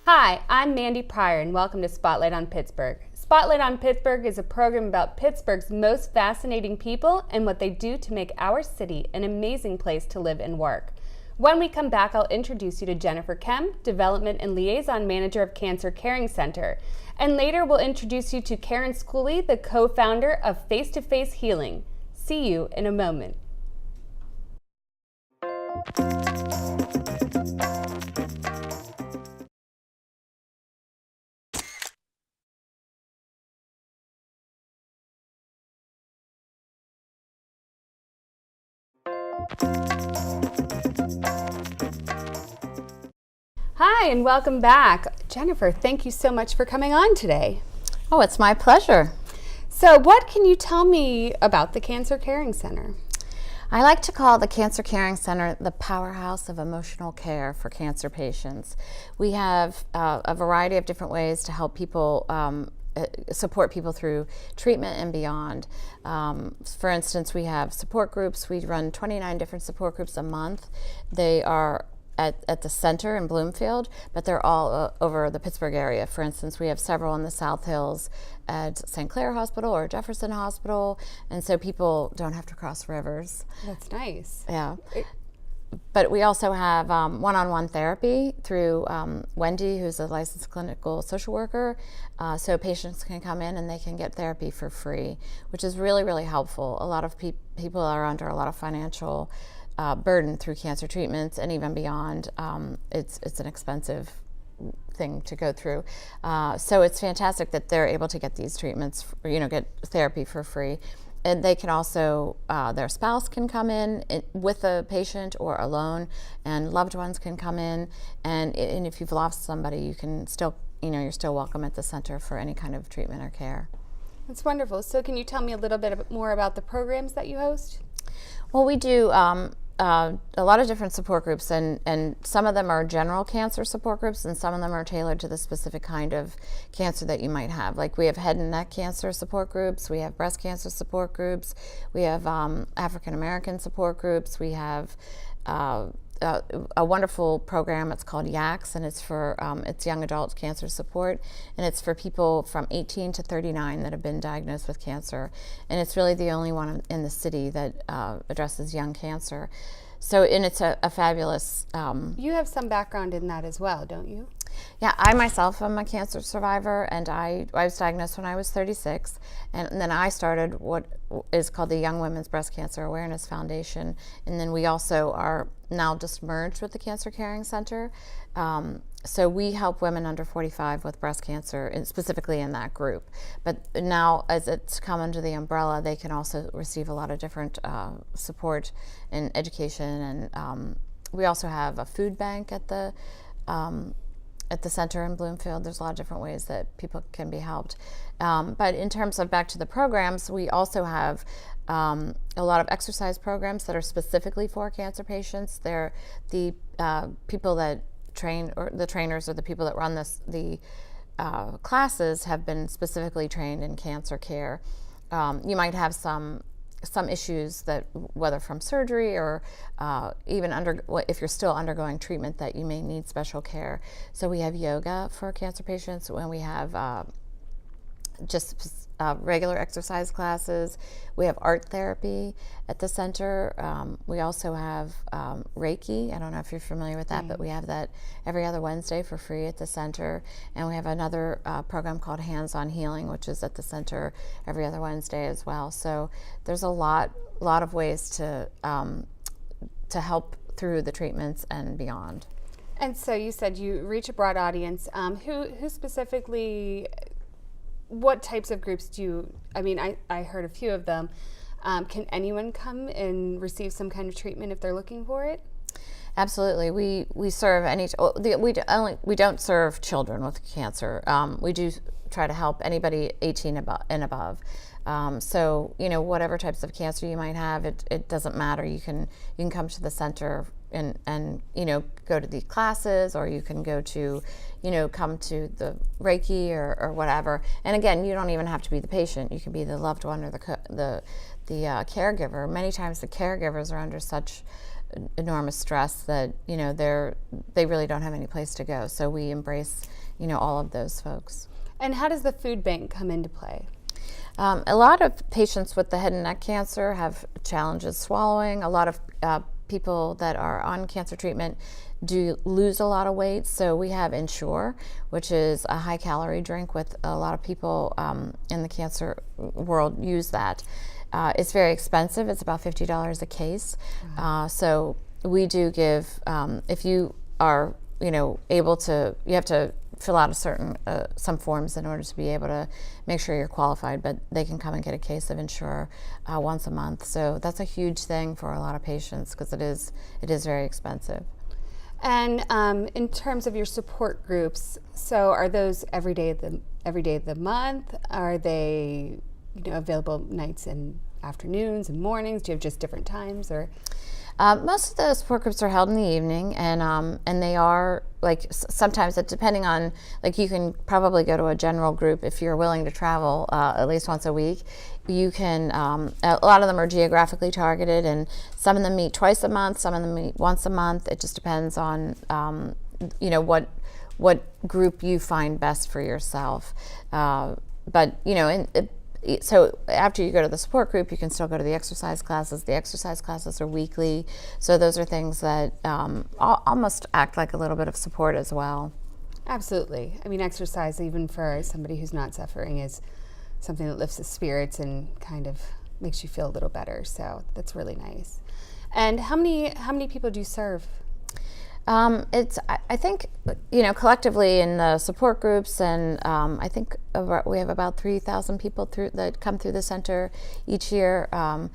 Hi, I'm Mandy Pryor and welcome to Spotlight on Pittsburgh. Spotlight on Pittsburgh is a program about Pittsburgh's most fascinating people and what they do to make our city an amazing place to live and work. When we come back, I'll introduce you to Jennifer Kehm, Development and Liaison Manager of Cancer Caring Center. And later we'll introduce you to Karen Scuilli, the co-founder of Face-to-Face Healing. See you in a moment. Hi, and welcome back. Jennifer, thank you so much for coming on today. Oh, it's my pleasure. So what can you tell me about the Cancer Caring Center? I like to call the Cancer Caring Center the powerhouse of emotional care for cancer patients. We have a variety of different ways to help people support people through treatment and beyond. For instance, we have support groups. We run 29 different support groups a month. They are at the center in Bloomfield, but they're all over the Pittsburgh area. For instance, we have several in the South Hills at St. Clair Hospital or Jefferson Hospital, and so people don't have to cross rivers. That's nice. Yeah. But we also have one-on-one therapy through Wendy, who's a licensed clinical social worker, so patients can come in and they can get therapy for free, which is really, really helpful. A lot of people are under a lot of financial burden through cancer treatments and even beyond. It's an expensive thing to go through. So it's fantastic that they're able to get these treatments, get therapy for free. And they can also, their spouse can come in with a patient or alone, and loved ones can come in. And if you've lost somebody, you can still, you're still welcome at the center for any kind of treatment or care. That's wonderful. So can you tell me a little bit more about the programs that you host? Well, we do a lot of different support groups, and some of them are general cancer support groups, and some of them are tailored to the specific kind of cancer that you might have. Like we have head and neck cancer support groups, we have breast cancer support groups, we have African American support groups, we have a wonderful program. It's called YACS, and it's for it's young adult cancer support, and it's for people from 18 to 39 that have been diagnosed with cancer, and it's really the only one in the city that addresses young cancer. So, and it's a fabulous. You have some background in that as well, don't you? Yeah, I myself am a cancer survivor, and I was diagnosed when I was 36, and then I started what is called the Young Women's Breast Cancer Awareness Foundation, and then we also are now just merged with the Cancer Caring Center. So we help women under 45 with breast cancer, and specifically in that group. But now, as it's come under the umbrella, they can also receive a lot of different support and education, and we also have a food bank at the center in Bloomfield. There's a lot of different ways that people can be helped. But in terms of back to the programs, we also have a lot of exercise programs that are specifically for cancer patients. They're the people that train, or the trainers or the people that run the classes have been specifically trained in cancer care. You might have some issues that, whether from surgery or even if you're still undergoing treatment, that you may need special care. So we have yoga for cancer patients, and we have just regular exercise classes. We have art therapy at the center. We also have Reiki. I don't know if you're familiar with that, but we have that every other Wednesday for free at the center. And we have another program called Hands-on Healing, which is at the center every other Wednesday as well. So there's a lot of ways to help through the treatments and beyond. And so you said you reach a broad audience. Who specifically? What types of groups do you, I heard a few of them. Can anyone come and receive some kind of treatment if they're looking for it? Absolutely. We serve we don't serve children with cancer. We do try to help anybody 18 and above. So, whatever types of cancer you might have, it doesn't matter. You can come to the center and go to the classes, or you can go to, come to the Reiki or whatever. And again, you don't even have to be the patient. You can be the loved one or the caregiver. Many times the caregivers are under such enormous stress that they really don't have any place to go. So we embrace all of those folks. And how does the food bank come into play? A lot of patients with the head and neck cancer have challenges swallowing. A lot of people that are on cancer treatment do lose a lot of weight. So we have Ensure, which is a high calorie drink with a lot of people in the cancer world use that. It's very expensive. It's about $50 a case. So we do give, if you are, able to, you have to fill out some forms in order to be able to make sure you're qualified, but they can come and get a case of Ensure once a month. So that's a huge thing for a lot of patients because it is very expensive. And in terms of your support groups, so are those every day of the month? Are they available nights and afternoons and mornings? Do you have just different times, or? Most of the support groups are held in the evening, and they are sometimes depending on you can probably go to a general group if you're willing to travel at least once a week. You can a lot of them are geographically targeted, and some of them meet twice a month, some of them meet once a month. It just depends on what group you find best for yourself. So after you go to the support group, you can still go to the exercise classes. The exercise classes are weekly, so those are things that almost act like a little bit of support as well. Absolutely. I mean, exercise, even for somebody who's not suffering, is something that lifts the spirits and kind of makes you feel a little better. So that's really nice. And how many people do you serve? I think, collectively in the support groups, and I think we have about 3,000 people that come through the center each year, and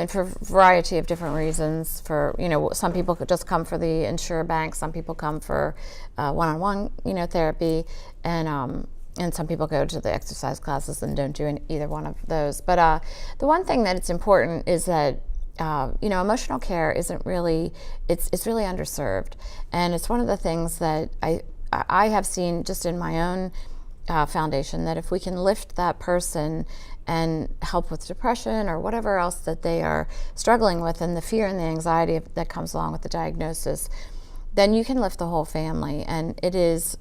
for a variety of different reasons. For some people could just come for the Ensure Bank, some people come for one-on-one therapy, and some people go to the exercise classes and don't do either one of those. But the one thing that it's important is that emotional care isn't really, it's really underserved. And it's one of the things that I have seen just in my own foundation, that if we can lift that person and help with depression or whatever else that they are struggling with, and the fear and the anxiety that comes along with the diagnosis, then you can lift the whole family. And it's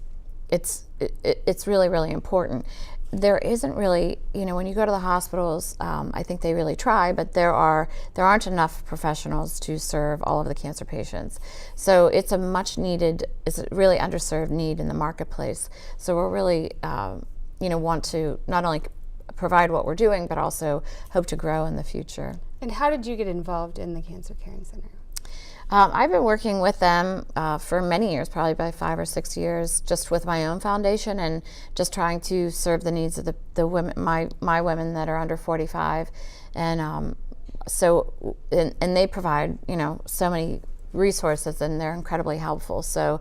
really, really important. There isn't really, when you go to the hospitals, I think they really try, but there aren't enough professionals to serve all of the cancer patients. So it's a really underserved need in the marketplace. So we're really, want to not only provide what we're doing, but also hope to grow in the future. And how did you get involved in the Cancer Caring Center? I've been working with them for many years, probably by 5 or 6 years, just with my own foundation and just trying to serve the needs of the women, my women that are under 45, and they provide so many resources, and they're incredibly helpful. So,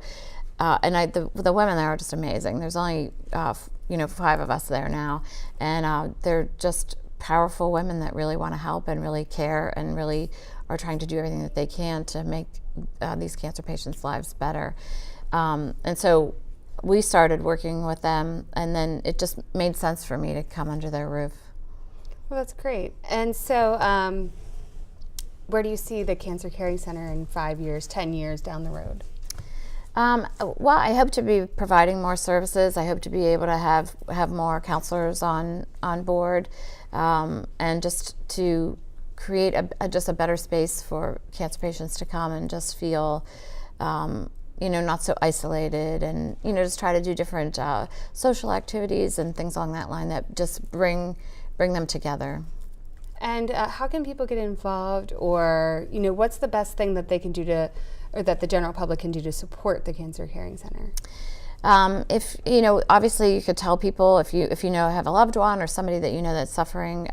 the women there are just amazing. There's only 5 of us there now, and they're just powerful women that really want to help and really care and really are trying to do everything that they can to make these cancer patients' lives better. And so we started working with them, and then it just made sense for me to come under their roof. Well, that's great. And so where do you see the Cancer Caring Center in 5 years, 10 years down the road? Well, I hope to be providing more services. I hope to be able to have more counselors on board, and just to create just a better space for cancer patients to come and just feel, not so isolated, and just try to do different social activities and things along that line that just bring them together. And how can people get involved, or what's the best thing that they can do or that the general public can do to support the Cancer Caring Center? If obviously you could tell people, if you have a loved one or somebody that that's suffering,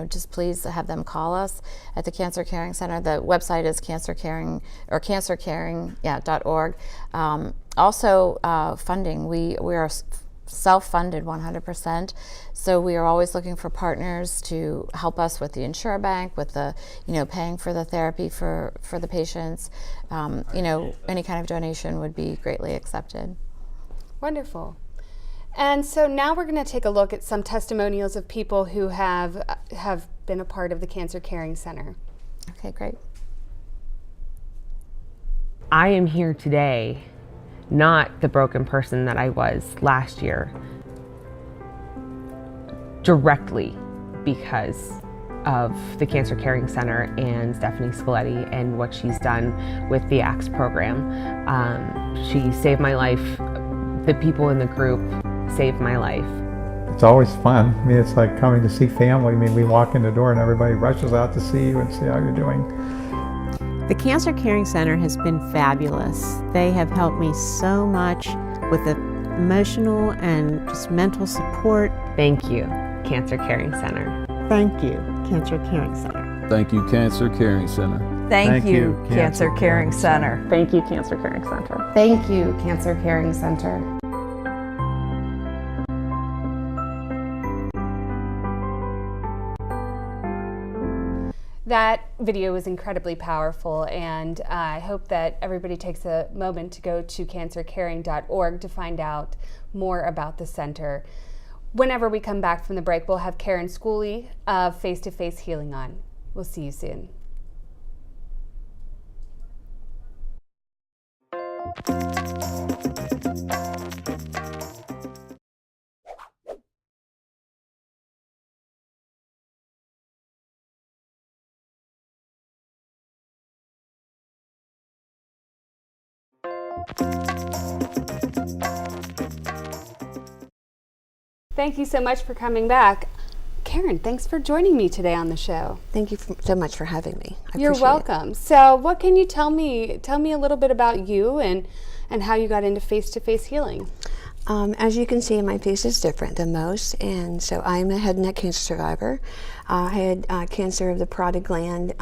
just please have them call us at the Cancer Caring Center. The website is cancercaring.org. Also, funding. We are self-funded 100%. So we are always looking for partners to help us with the insure bank, with the, paying for the therapy for the patients. Any kind of donation would be greatly accepted. Wonderful. And so now we're going to take a look at some testimonials of people who have been a part of the Cancer Caring Center. Okay, great. I am here today, not the broken person that I was last year, directly because of the Cancer Caring Center and Stephanie Scuilli and what she's done with the ACTS program. She saved my life. The people in the group saved my life. It's always fun. I mean, it's like coming to see family. I mean, we walk in the door and everybody rushes out to see you and see how you're doing. The Cancer Caring Center has been fabulous. They have helped me so much with the emotional and just mental support. Thank you, Cancer Caring Center. Thank you, Cancer Caring Center. Thank you, Cancer Caring Center. Thank you, Cancer Caring Center. Thank you, Cancer Caring Center. Thank you, Cancer Caring Center. That video was incredibly powerful, and I hope that everybody takes a moment to go to cancercaring.org to find out more about the center. Whenever we come back from the break, we'll have Karen Scuilli of Face to Face Healing on. We'll see you soon. Thank you so much for coming back. Karen, thanks for joining me today on the show. Thank you so much for having me. You're welcome. So what can you tell me? Tell me a little bit about you and how you got into face-to-face healing. As you can see, my face is different than most, and so I'm a head and neck cancer survivor. I had cancer of the parotid gland,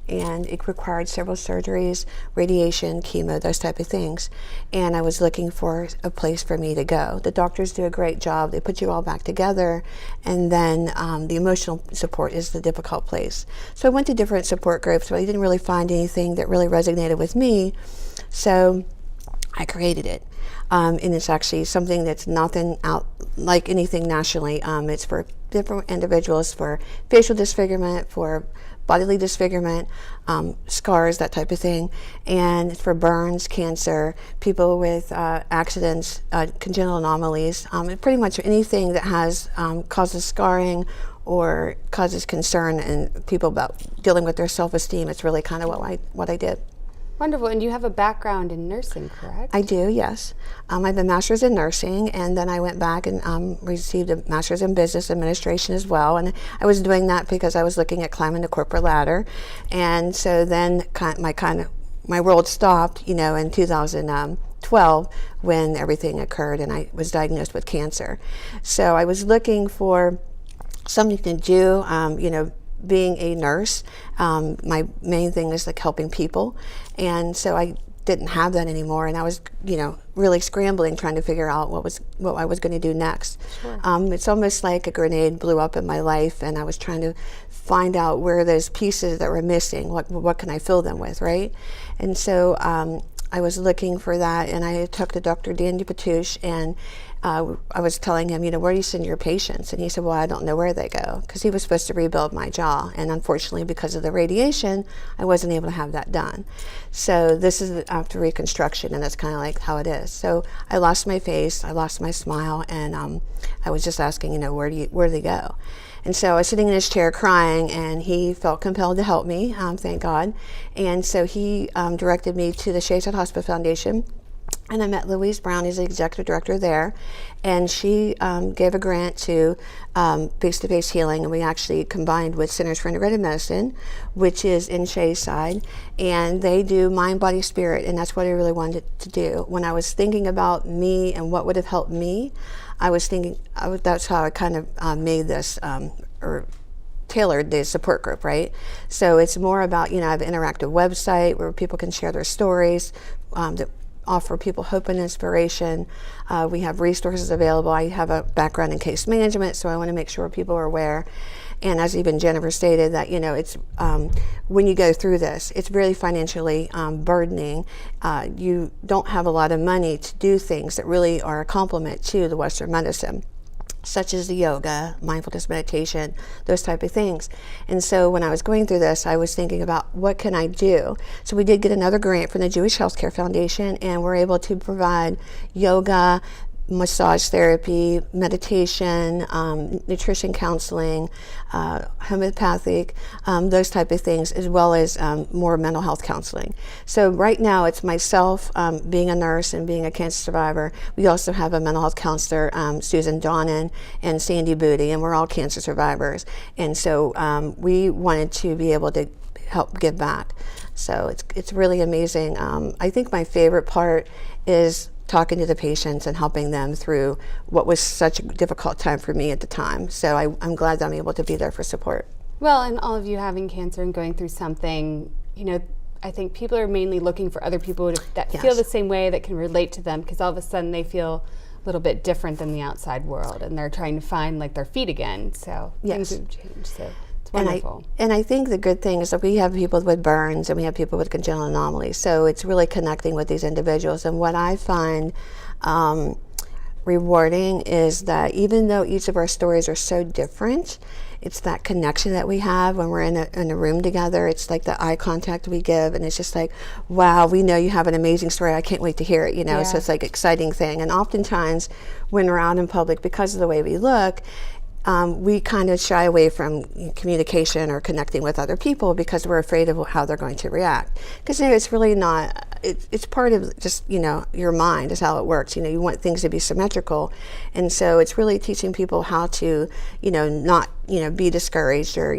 and it required several surgeries, radiation, chemo, those type of things. And I was looking for a place for me to go. The doctors do a great job. They put you all back together, and then the emotional support is the difficult place. So I went to different support groups, but I didn't really find anything that really resonated with me. So I created it. And it's actually something that's nothing out like anything nationally. It's for different individuals, for facial disfigurement, for bodily disfigurement, scars, that type of thing. And it's for burns, cancer, people with accidents, congenital anomalies, pretty much anything that has causes scarring or causes concern in people about dealing with their self-esteem. It's really kind of what I did. Wonderful. And you have a background in nursing, correct? I do, yes. I have a master's in nursing, and then I went back and received a master's in business administration as well. And I was doing that because I was looking at climbing the corporate ladder. And so then my world stopped, in 2012 when everything occurred and I was diagnosed with cancer. So I was looking for something to do, being a nurse, my main thing is like helping people, and so I didn't have that anymore, and I was, really scrambling, trying to figure out what I was going to do next. Sure. It's almost like a grenade blew up in my life, and I was trying to find out where those pieces that were missing, what can I fill them with, right? And so I was looking for that, and I talked to Dr. Dandy Patouche, and I was telling him, where do you send your patients? And he said, well, I don't know where they go, because he was supposed to rebuild my jaw. And unfortunately, because of the radiation, I wasn't able to have that done. So this is after reconstruction, and that's kind of like how it is. So I lost my face, I lost my smile, and I was just asking, where do they go? And so I was sitting in his chair crying, and he felt compelled to help me, thank God. And so he directed me to the Shayside Hospital Foundation. And I met Louise Brown, who's the executive director there, and she gave a grant to face-to-face healing, and we actually combined with Centers for Integrative Medicine, which is in Shayside, and they do mind, body, spirit, and that's what I really wanted to do. When I was thinking about me and what would have helped me, I was thinking, that's how I kind of made this, or tailored the support group, right? So it's more about, I have an interactive website where people can share their stories, that offer people hope and inspiration. We have resources available. I have a background in case management, so I want to make sure people are aware. And as even Jennifer stated, that it's when you go through this, it's really financially burdening. You don't have a lot of money to do things that really are a complement to the Western medicine, such as the yoga, mindfulness meditation, those type of things. And so when I was going through this, I was thinking about what can I do? So we did get another grant from the Jewish Healthcare Foundation, and we're able to provide yoga, massage therapy, meditation, nutrition counseling, homeopathic, those type of things, as well as more mental health counseling. So right now it's myself being a nurse and being a cancer survivor. We also have a mental health counselor, Susan Donnan and Sandy Booty, and we're all cancer survivors. And so we wanted to be able to help give back. So it's really amazing. I think my favorite part is talking to the patients and helping them through what was such a difficult time for me at the time. So I'm glad that I'm able to be there for support. Well, and all of you having cancer and going through something, I think people are mainly looking for other people that feel the same way, that can relate to them, because all of a sudden they feel a little bit different than the outside world, and they're trying to find their feet again. So things have changed. So it's wonderful. And I think the good thing is that we have people with burns and we have people with congenital anomalies. So it's really connecting with these individuals. And what I find rewarding is that even though each of our stories are so different, it's that connection that we have when we're in a room together. It's like the eye contact we give, and it's just like, wow, we know you have an amazing story. I can't wait to hear it, So it's like an exciting thing. And oftentimes when we're out in public, because of the way we look, we kind of shy away from communication or connecting with other people because we're afraid of how they're going to react. Because it's really not, it's part of just, your mind is how it works. You want things to be symmetrical. And so it's really teaching people how to, not, be discouraged or,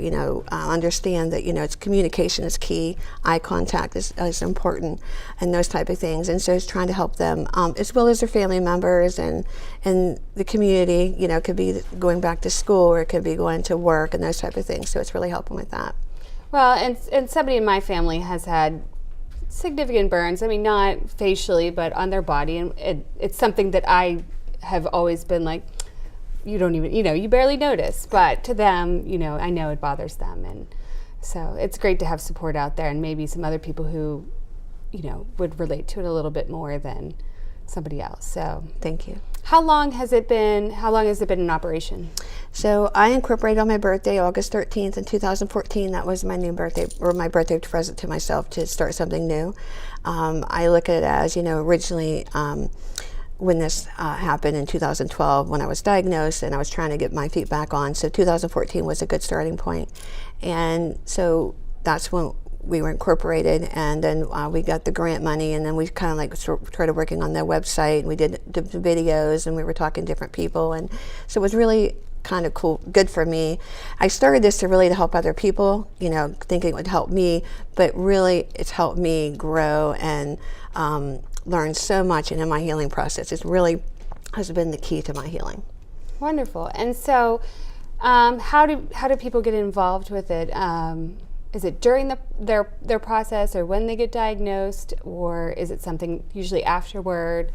understand that, it's communication is key, eye contact is important, and those type of things. And so it's trying to help them, as well as their family members and the community, it could be going back to school, or it could be going to work and those type of things. So it's really helping with that. Well, and somebody in my family has had significant burns. I mean, not facially, but on their body. And it's something that I have always been like, you don't even, you barely notice. But to them, I know it bothers them. And so it's great to have support out there, and maybe some other people who, would relate to it a little bit more than somebody else. So thank you. How long has it been in operation? So I incorporated on my birthday, August 13th in 2014. That was my new birthday, or my birthday present to myself, to start something new. I look at it as, originally when this happened in 2012, when I was diagnosed and I was trying to get my feet back on. So 2014 was a good starting point. And so that's when we were incorporated, and then we got the grant money, and then we kind of started working on the website, and we did the videos, and we were talking to different people, and so it was really kind of cool, good for me. I started this to help other people, thinking it would help me, but really it's helped me grow and learn so much in my healing process. It really has been the key to my healing. Wonderful. And so how do people get involved with it? Is it during their process, or when they get diagnosed, or is it something usually afterward?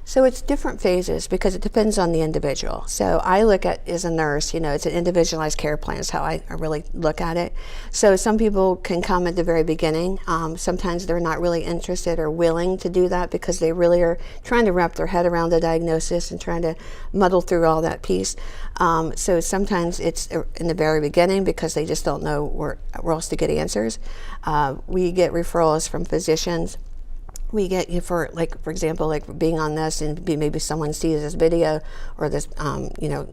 So it's different phases because it depends on the individual. So I look at, as a nurse, it's an individualized care plan is how I really look at it. So some people can come at the very beginning. Sometimes they're not really interested or willing to do that because they really are trying to wrap their head around the diagnosis and trying to muddle through all that piece. So sometimes it's in the very beginning because they just don't know where else to get answers. We get referrals from physicians. We get, for example, being on this, and maybe someone sees this video or this,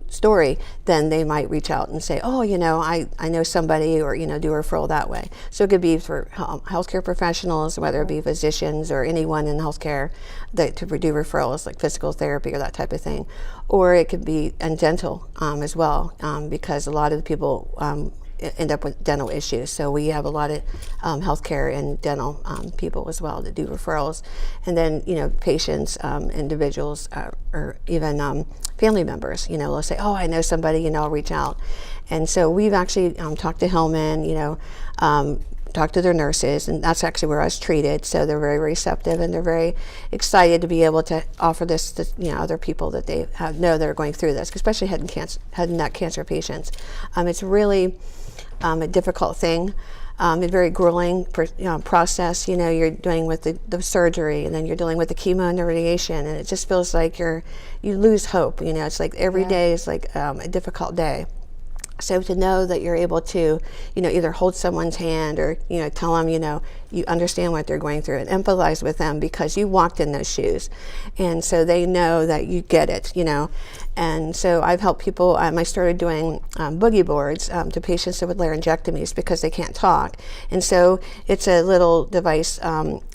story, then they might reach out and say, oh, I know somebody, or, do a referral that way. So it could be for healthcare professionals, whether it be physicians or anyone in healthcare that to do referrals, like physical therapy or that type of thing. Or it could be in dental as well, because a lot of the people end up with dental issues. So we have a lot of healthcare and dental people as well that do referrals. And then, patients, individuals, or even family members, they'll say, oh, I know somebody, I'll reach out. And so we've actually talked to Hillman, talk to their nurses, and that's actually where I was treated. So they're very receptive, and they're very excited to be able to offer this to other people that they know that are going through this, especially head and neck cancer patients. It's really a difficult thing. A very grueling process. You're dealing with the surgery, and then you're dealing with the chemo and the radiation, and it just feels like you lose hope. It's like every day is like a difficult day. So to know that you're able to, either hold someone's hand or, tell them, you understand what they're going through, and empathize with them because you walked in those shoes. And so they know that you get it, And so I've helped people, I started doing boogie boards to patients with laryngectomies because they can't talk. And so it's a little device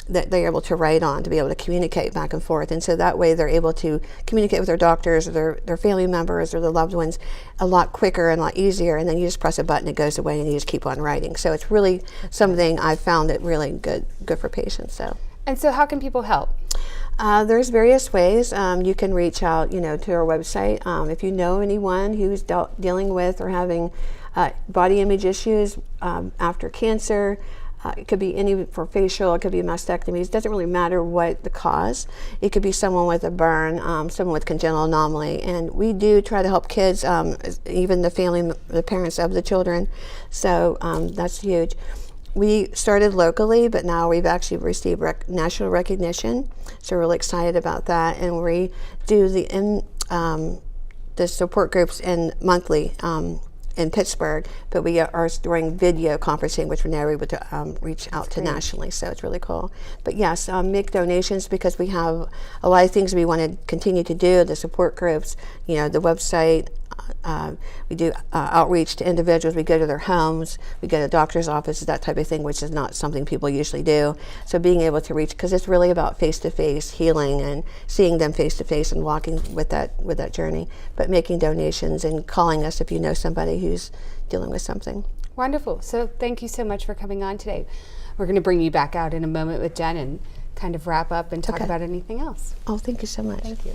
that they're able to write on to be able to communicate back and forth. And so that way they're able to communicate with their doctors or their family members or their loved ones a lot quicker and a lot easier. And then you just press a button, it goes away, and you just keep on writing. So it's really something I've found that really good for patients. So. And so how can people help? There's various ways. You can reach out, to our website. If you know anyone who's dealing with or having body image issues after cancer, it could be any for facial, it could be mastectomies. It doesn't really matter what the cause. It could be someone with a burn, someone with congenital anomaly, and we do try to help kids, even the parents of the children. So that's huge. We started locally, but now we've actually received national recognition. So we're really excited about that, and we do the support groups monthly. In Pittsburgh, but we are doing video conferencing, which we're now able to reach out to nationally, so it's really cool. But yes, make donations because we have a lot of things we want to continue to do, the support groups, the website. We do outreach to individuals. We go to their homes, we go to doctor's offices, that type of thing, which is not something people usually do. So being able to reach, because it's really about face-to-face healing and seeing them face-to-face and walking with that journey. But making donations and calling us if you know somebody who's dealing with something. Wonderful. So thank you so much for coming on today. We're going to bring you back out in a moment with Jen and kind of wrap up and talk about anything else. Oh, thank you so much. Thank you.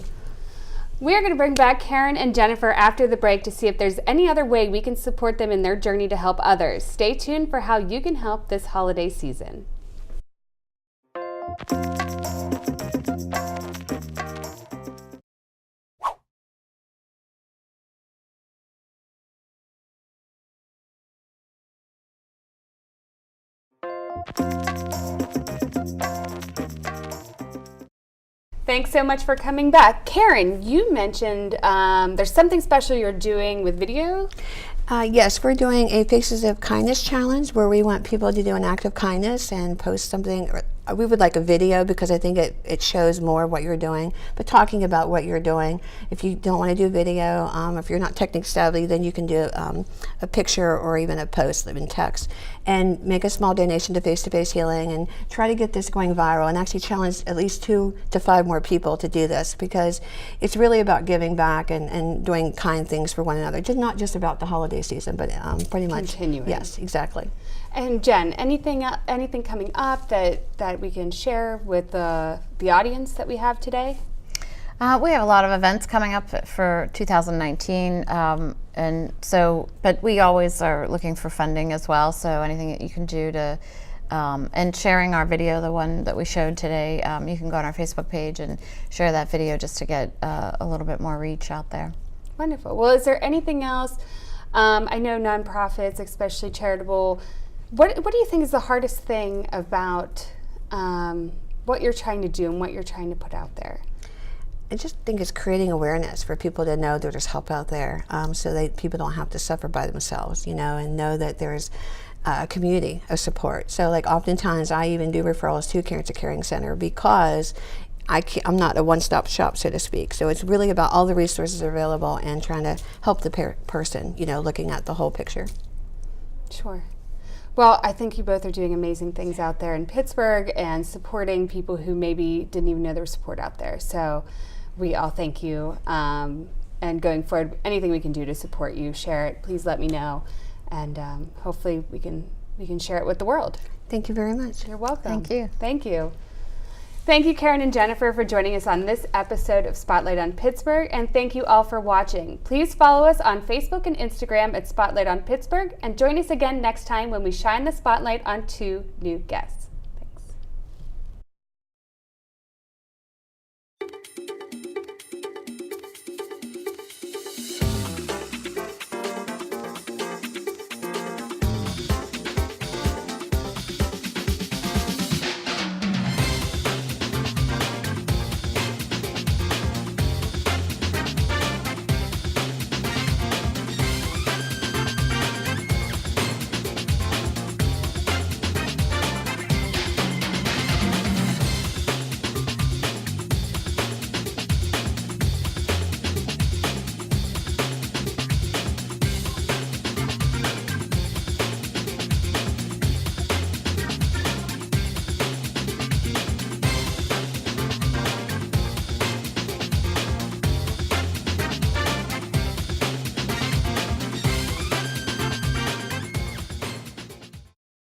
We are going to bring back Karen and Jennifer after the break to see if there's any other way we can support them in their journey to help others. Stay tuned for how you can help this holiday season. Thanks so much for coming back. Karen, you mentioned there's something special you're doing with video? Yes, we're doing a Faces of Kindness challenge where we want people to do an act of kindness and post something. We would like a video because I think it shows more what you're doing, but talking about what you're doing. If you don't want to do video, if you're not technically savvy, then you can do a picture or even a post in text and make a small donation to Face-to-Face Healing and try to get this going viral and actually challenge at least 2 to 5 more people to do this because it's really about giving back and doing kind things for one another. Just not just about the holiday season, but pretty much continuing. Yes, exactly. And Jen, anything coming up that we can share with the audience that we have today? We have a lot of events coming up for 2019, but we always are looking for funding as well. So anything that you can do to, and sharing our video, the one that we showed today, you can go on our Facebook page and share that video just to get a little bit more reach out there. Wonderful. Well, is there anything else? I know nonprofits, especially charitable. What do you think is the hardest thing about what you're trying to do and what you're trying to put out there? I just think it's creating awareness for people to know that there's help out there, so that people don't have to suffer by themselves, and know that there's a community of support. So, like, oftentimes I even do referrals to Cancer Caring Center because I'm not a one-stop shop, so to speak. So it's really about all the resources available and trying to help the person, looking at the whole picture. Sure. Well, I think you both are doing amazing things out there in Pittsburgh and supporting people who maybe didn't even know there was support out there. So we all thank you. And going forward, anything we can do to support you, share it. Please let me know. And hopefully we can share it with the world. Thank you very much. You're welcome. Thank you. Thank you. Thank you, Karen and Jennifer, for joining us on this episode of Spotlight on Pittsburgh, and thank you all for watching. Please follow us on Facebook and Instagram at Spotlight on Pittsburgh, and join us again next time when we shine the spotlight on 2 new guests.